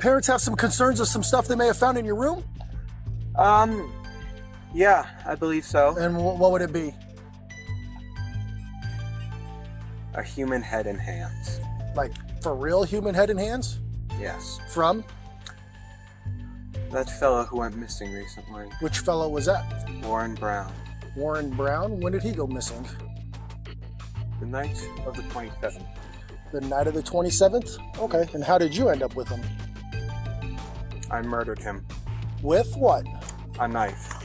parents have some concerns of some stuff they may have found in your room? Yeah, I believe so. And what would it be? A human head and hands. Like, for real human head and hands? Yes. From? That fellow who went missing recently. Which fellow was that? Warren Brown. Warren Brown? When did he go missing? The night of the 27th. The night of the 27th? Okay, and how did you end up with him? I murdered him. With what? A knife.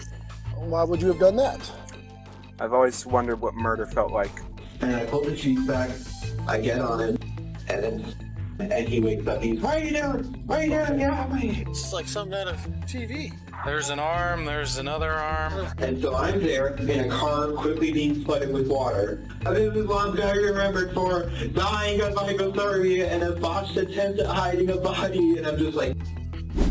Why would you have done that? I've always wondered what murder felt like. And I pull the sheet back, I get on him, and he wakes up. He's, "What are you doing? What are you doing? Get off me!" It's like something out of TV. There's an arm, there's another arm. And so I'm there in a car quickly being flooded with water. This is what I'm going to remember for dying of hypothermia and a botched attempt at hiding a body. And I'm just like...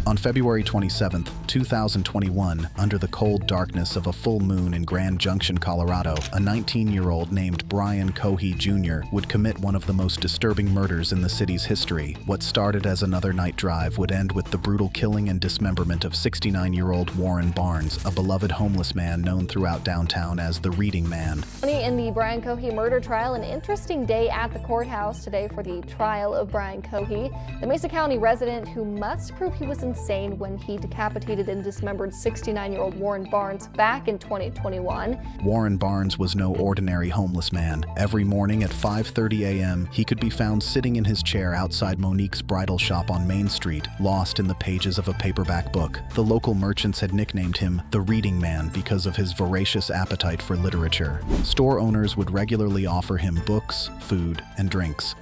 On February 27, 2021, under the cold darkness of a full moon in Grand Junction, Colorado, a 19-year-old named Brian Cohee Jr. would commit one of the most disturbing murders in the city's history. What started as another night drive would end with the brutal killing and dismemberment of 69-year-old Warren Barnes, a beloved homeless man known throughout downtown as the Reading Man. In the Brian Cohee murder trial, an interesting day at the courthouse today for the trial of Brian Cohee, the Mesa County resident who must prove he was insane when he decapitated and dismembered 69-year-old Warren Barnes back in 2021. Warren Barnes was no ordinary homeless man. Every morning at 5:30 a.m., he could be found sitting in his chair outside Monique's bridal shop on Main Street, lost in the pages of a paperback book. The local merchants had nicknamed him the Reading Man because of his voracious appetite for literature. Store owners would regularly offer him books, food, and drinks.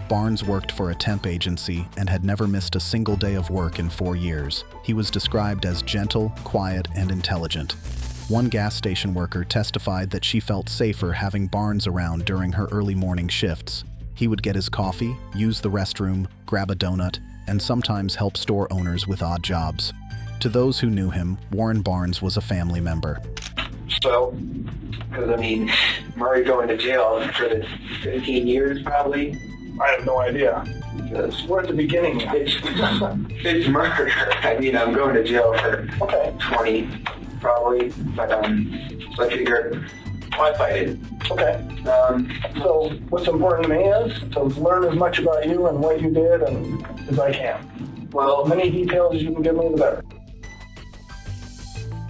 Barnes worked for a temp agency and had never missed a single day of work in 4 years. He was described as gentle, quiet, and intelligent. One gas station worker testified that she felt safer having Barnes around during her early morning shifts. He would get his coffee, use the restroom, grab a donut, and sometimes help store owners with odd jobs. To those who knew him, Warren Barnes was a family member. So, because I mean, Murray going to jail for the 15 years probably. I have no idea. Because We're at the beginning. it's murder. I mean, I'm going to jail for 20 probably, but so I figure, why fight it? Okay. So what's important to me is to learn as much about you and what you did and as I can. Well, As many details as you can give me, the better.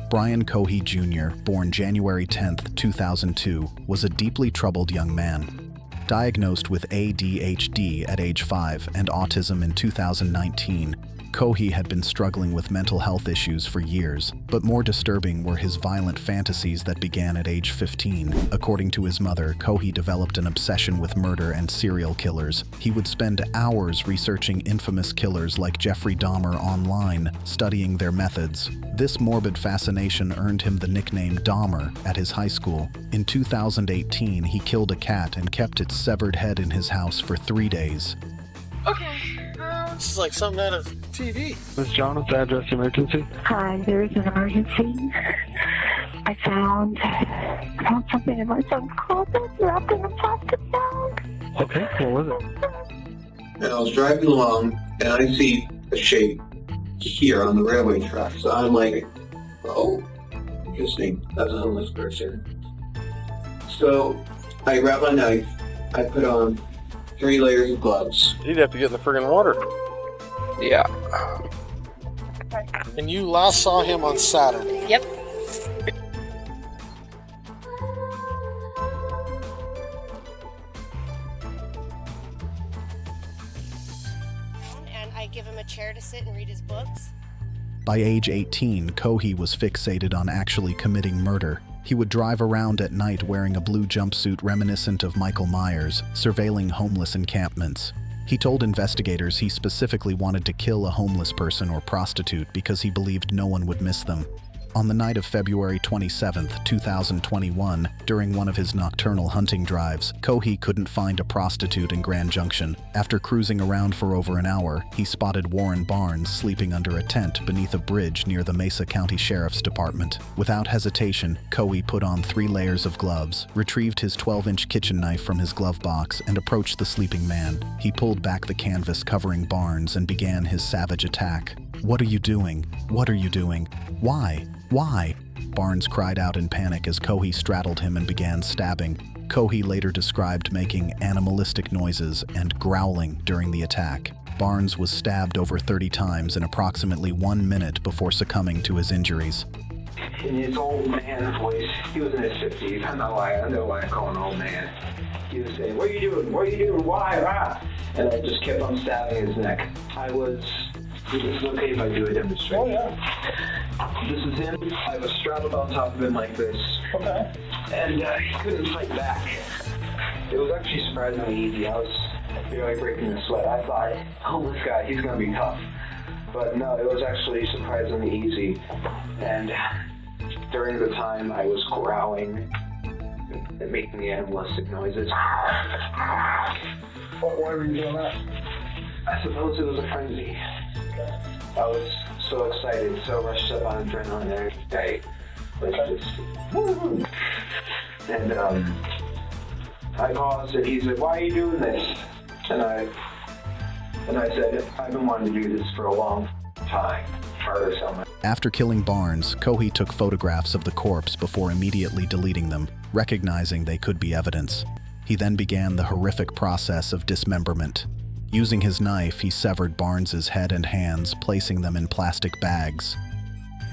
Brian Cohee Jr., born January 10, 2002, was a deeply troubled young man. Diagnosed with ADHD at age 5 and autism in 2019, Cohee had been struggling with mental health issues for years, but more disturbing were his violent fantasies that began at age 15. According to his mother, Cohee developed an obsession with murder and serial killers. He would spend hours researching infamous killers like Jeffrey Dahmer online, studying their methods. This morbid fascination earned him the nickname Dahmer at his high school. In 2018, he killed a cat and kept its severed head in his house for 3 days. Okay, this is like something out of TV. Ms. Jonas, address emergency. Hi, there is an emergency. I found something in my son's closet wrapped in a plastic bag. Okay, what was it? and I was driving along, and I see a shape here on the railway track. So I'm like, oh, interesting. That's a homeless person. So I grab my knife. I put on 3 layers of gloves. You'd have to get in the friggin' water. Yeah. And you last saw him on Saturday. Yep. And I give him a chair to sit and read his books. By age 18, Cohee was fixated on actually committing murder. He would drive around at night wearing a blue jumpsuit reminiscent of Michael Myers, surveilling homeless encampments. He told investigators he specifically wanted to kill a homeless person or prostitute because he believed no one would miss them. On the night of February 27, 2021, during one of his nocturnal hunting drives, Cohee couldn't find a prostitute in Grand Junction. After cruising around for over an hour, he spotted Warren Barnes sleeping under a tent beneath a bridge near the Mesa County Sheriff's Department. Without hesitation, Cohee put on 3 layers of gloves, retrieved his 12-inch kitchen knife from his glove box, and approached the sleeping man. He pulled back the canvas covering Barnes and began his savage attack. "What are you doing? What are you doing? Why? Why?" Barnes cried out in panic as Cohee straddled him and began stabbing. Cohee later described making animalistic noises and growling during the attack. Barnes was stabbed over 30 times in approximately 1 minute before succumbing to his injuries. In his old man voice, he was in his 50s. I know why I call him old man. He was saying, "What are you doing? What are you doing? Why? Ah!" And I just kept on stabbing his neck. Is it okay if I do a demonstration? Oh, yeah. This is him. I was straddled on top of him like this. Okay. And he couldn't fight back. It was actually surprisingly easy. I was barely breaking a sweat. I thought, oh, this guy, he's going to be tough. But no, it was actually surprisingly easy. And during the time, I was growling and making the animalistic noises. Why were you doing that? I suppose it was a frenzy. I was so excited, so rushed up on adrenaline every day. And I paused and he said, "Why are you doing this?" And I said, "I've been wanting to do this for a long time." After killing Barnes, Cohee took photographs of the corpse before immediately deleting them, recognizing they could be evidence. He then began the horrific process of dismemberment. Using his knife, he severed Barnes's head and hands, placing them in plastic bags.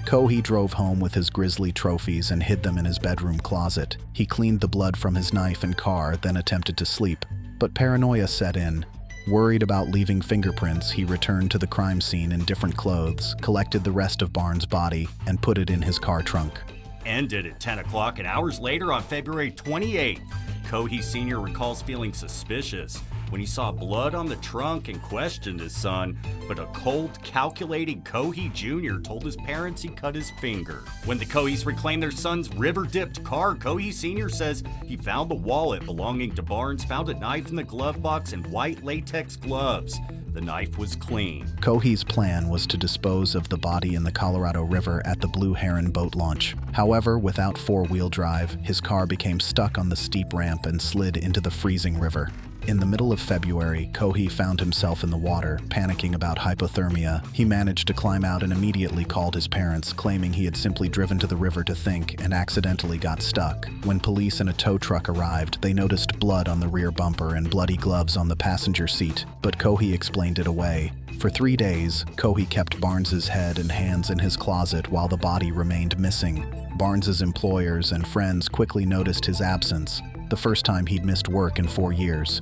Cohee drove home with his grisly trophies and hid them in his bedroom closet. He cleaned the blood from his knife and car, then attempted to sleep. But paranoia set in. Worried about leaving fingerprints, he returned to the crime scene in different clothes, collected the rest of Barnes' body, and put it in his car trunk. Ended at 10 o'clock, and hours later on February 28th, Cohee Sr. recalls feeling suspicious when he saw blood on the trunk and questioned his son, but a cold, calculating Cohee Jr. told his parents he cut his finger. When the Cohees reclaimed their son's river-dipped car, Cohee Sr. says he found the wallet belonging to Barnes, found a knife in the glove box, and white latex gloves. The knife was clean. Cohee's plan was to dispose of the body in the Colorado River at the Blue Heron boat launch. However, without four-wheel drive, his car became stuck on the steep ramp and slid into the freezing river. In the middle of February, Cohee found himself in the water, panicking about hypothermia. He managed to climb out and immediately called his parents, claiming he had simply driven to the river to think and accidentally got stuck. When police and a tow truck arrived, they noticed blood on the rear bumper and bloody gloves on the passenger seat, but Cohee explained it away. For 3 days, Cohee kept Barnes's head and hands in his closet while the body remained missing. Barnes's employers and friends quickly noticed his absence, the first time he'd missed work in 4 years.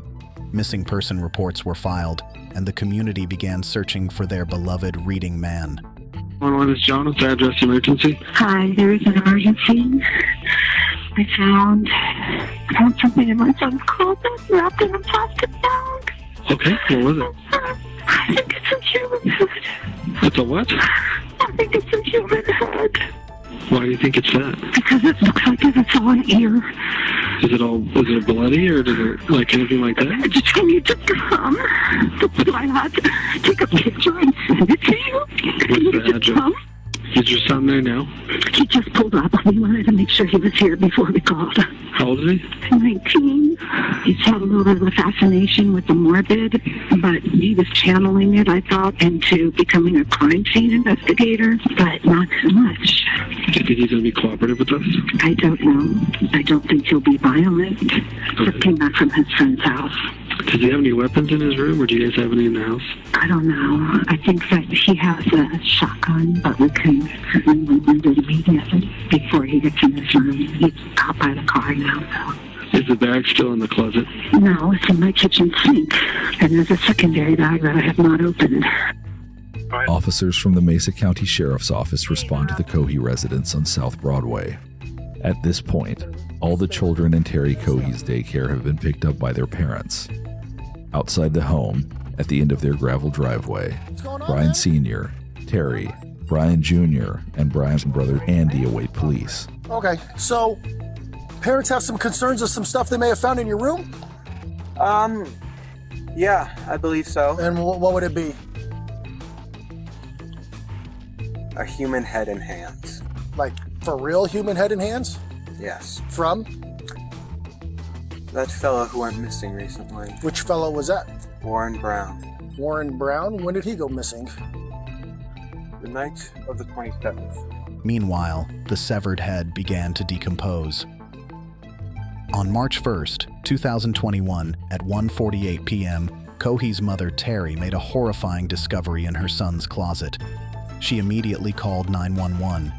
Missing person reports were filed, and the community began searching for their beloved reading man. What is Jonah's address emergency? Hi, there is an emergency. I found something in my son's closet wrapped in a plastic bag. Okay, what was it? I think it's a human head. It's a what? I think it's a human head. Why do you think it's that? Because it looks like it's all an ear. Is it bloody or does it like anything like that? I just told you to come. That's why I had to take a picture and send it to you. What's the address? Is your son there now? He just pulled up. We wanted to make sure he was here before we called. How old is he? 19. He's had a little bit of a fascination with the morbid, but he was channeling it, I thought, into becoming a crime scene investigator, but not so much. Do you think he's going to be cooperative with us? I don't know. I don't think he'll be violent. Just came back from his friend's house. Does he have any weapons in his room, or do you guys have any in the house? I don't know. I think that he has a shotgun, but we can certainly remove it immediately before he gets in his room. He's out by the car now, so. Is the bag still in the closet? No, it's in my kitchen sink. And there's a secondary bag that I have not opened. Officers from the Mesa County Sheriff's Office respond to the Cohee residence on South Broadway. At this point, all the children in Terry Cohee's daycare have been picked up by their parents. Outside the home, at the end of their gravel driveway, Brian Sr., Terry, Brian Jr. and Brian's brother Andy await police. Okay, so parents have some concerns of some stuff they may have found in your room? Yeah, I believe so. And what would it be? A human head and hands. Like, for real human head and hands? Yes. From? That fellow who went missing recently. Which fellow was that? Warren Brown. Warren Brown? When did he go missing? The night of the 27th. Meanwhile, the severed head began to decompose. On March 1st, 2021, at 1:48 p.m., Cohee's mother, Terry, made a horrifying discovery in her son's closet. She immediately called 911.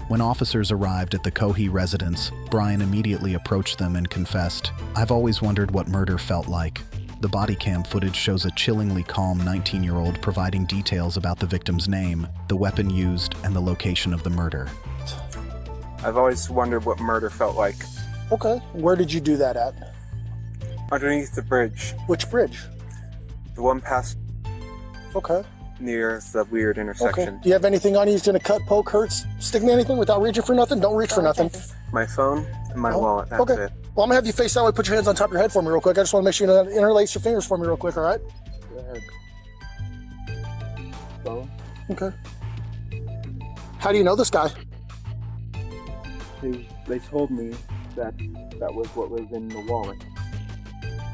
When officers arrived at the Cohee residence, Brian immediately approached them and confessed, "I've always wondered what murder felt like." The body cam footage shows a chillingly calm 19-year-old providing details about the victim's name, the weapon used, and the location of the murder. I've always wondered what murder felt like. Okay, where did you do that at? Underneath the bridge. Which bridge? The one past Okay. near the weird intersection. Okay. Do you have anything on you that's gonna cut, poke, hurt, stick me anything without reaching for nothing? Don't reach for nothing. My phone and my wallet, that's okay. it. Well, I'm gonna have you face that way. Put your hands on top of your head for me real quick. I just want to make sure you interlace your fingers for me real quick, all right? Go ahead. Phone? Okay. How do you know this guy? They told me that was what was in the wallet.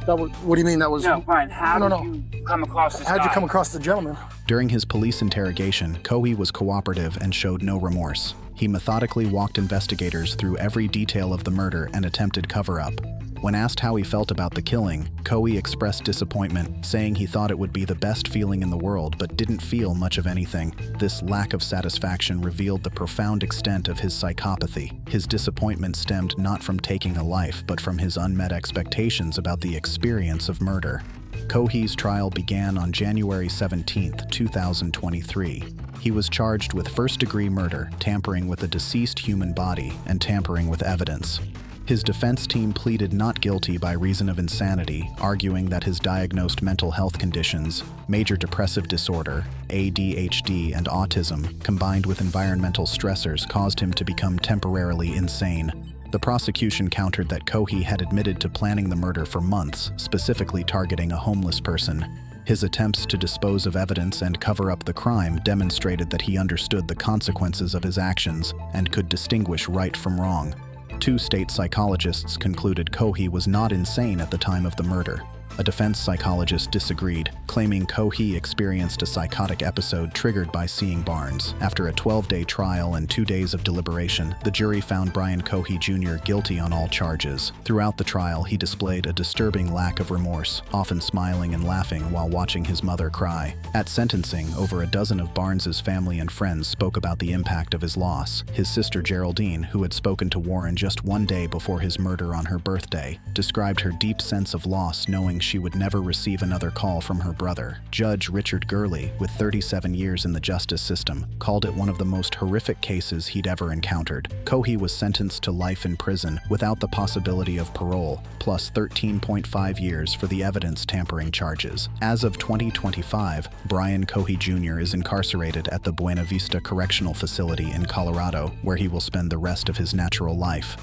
What do you mean that was? No, Brian, how did you come across this How'd you guy? come across the gentleman? During his police interrogation, Cohee was cooperative and showed no remorse. He methodically walked investigators through every detail of the murder and attempted cover-up. When asked how he felt about the killing, Cohee expressed disappointment, saying he thought it would be the best feeling in the world but didn't feel much of anything. This lack of satisfaction revealed the profound extent of his psychopathy. His disappointment stemmed not from taking a life but from his unmet expectations about the experience of murder. Cohee's trial began on January 17, 2023. He was charged with first-degree murder, tampering with a deceased human body, and tampering with evidence. His defense team pleaded not guilty by reason of insanity, arguing that his diagnosed mental health conditions, major depressive disorder, ADHD, and autism, combined with environmental stressors, caused him to become temporarily insane. The prosecution countered that Cohee had admitted to planning the murder for months, specifically targeting a homeless person. His attempts to dispose of evidence and cover up the crime demonstrated that he understood the consequences of his actions and could distinguish right from wrong. 2 state psychologists concluded Cohee was not insane at the time of the murder. A defense psychologist disagreed, claiming Cohee experienced a psychotic episode triggered by seeing Barnes. After a 12-day trial and 2 days of deliberation, the jury found Brian Cohee Jr. guilty on all charges. Throughout the trial, he displayed a disturbing lack of remorse, often smiling and laughing while watching his mother cry. At sentencing, over a dozen of Barnes's family and friends spoke about the impact of his loss. His sister Geraldine, who had spoken to Warren just 1 day before his murder on her birthday, described her deep sense of loss knowing she would never receive another call from her brother. Judge Richard Gurley, with 37 years in the justice system, called it one of the most horrific cases he'd ever encountered. Cohee was sentenced to life in prison without the possibility of parole, plus 13.5 years for the evidence tampering charges. As of 2025, Brian Cohee Jr. is incarcerated at the Buena Vista Correctional Facility in Colorado, where he will spend the rest of his natural life.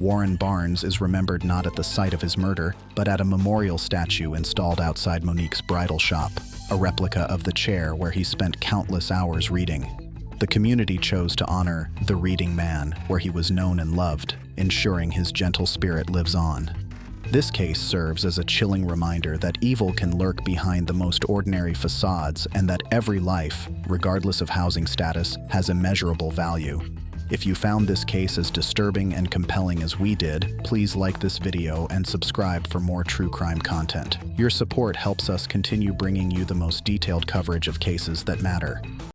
Warren Barnes is remembered not at the site of his murder, but at a memorial statue installed outside Monique's bridal shop, a replica of the chair where he spent countless hours reading. The community chose to honor the reading man, where he was known and loved, ensuring his gentle spirit lives on. This case serves as a chilling reminder that evil can lurk behind the most ordinary facades and that every life, regardless of housing status, has immeasurable value. If you found this case as disturbing and compelling as we did, please like this video and subscribe for more true crime content. Your support helps us continue bringing you the most detailed coverage of cases that matter.